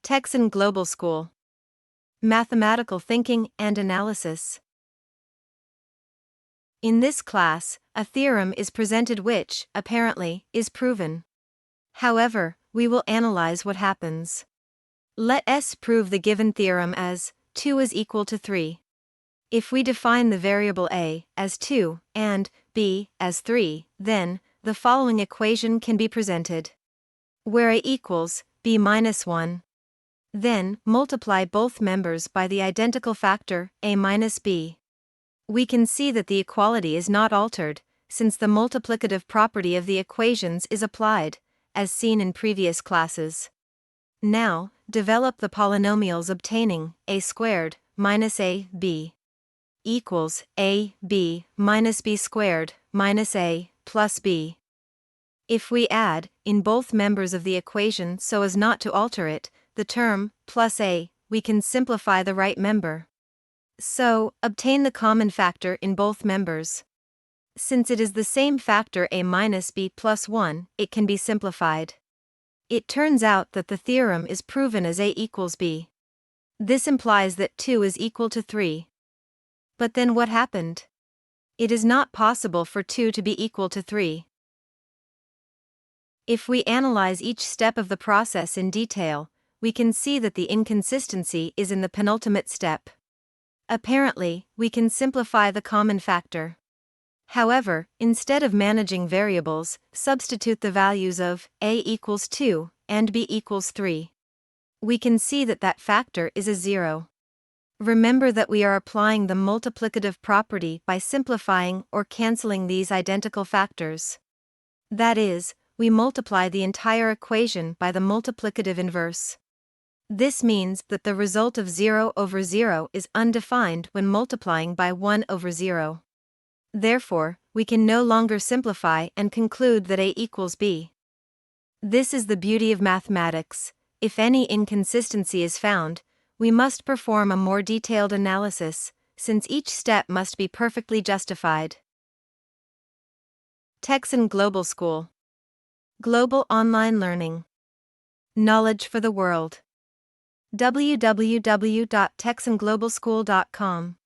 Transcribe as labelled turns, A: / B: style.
A: Texan Global School. Mathematical Thinking and Analysis. In this class, a theorem is presented which, apparently, is proven. However, we will analyze what happens. Let S prove the given theorem as 2 is equal to 3. If we define the variable a as 2 and b as 3, then the following equation can be presented, where a equals b minus 1. Then, multiply both members by the identical factor a minus b. We can see that the equality is not altered, since the multiplicative property of the equations is applied, as seen in previous classes. Now, develop the polynomials obtaining a squared minus a b equals a b minus b squared minus a plus b. If we add in both members of the equation so as not to alter it, the term plus a, we can simplify the right member. So, obtain the common factor in both members. Since it is the same factor a minus b plus 1, it can be simplified. It turns out that the theorem is proven as a equals b. This implies that 2 is equal to 3. But then what happened? It is not possible for 2 to be equal to 3. If we analyze each step of the process in detail, we can see that the inconsistency is in the penultimate step. Apparently, we can simplify the common factor. However, instead of managing variables, substitute the values of a equals 2 and b equals 3. We can see that that factor is a 0. Remember that we are applying the multiplicative property by simplifying or canceling these identical factors. That is, we multiply the entire equation by the multiplicative inverse. This means that the result of 0 over 0 is undefined when multiplying by 1 over 0. Therefore, we can no longer simplify and conclude that a equals b. This is the beauty of mathematics. If any inconsistency is found, we must perform a more detailed analysis, since each step must be perfectly justified. Texan Global School. Global online learning. Knowledge for the world. www.texanglobalschool.com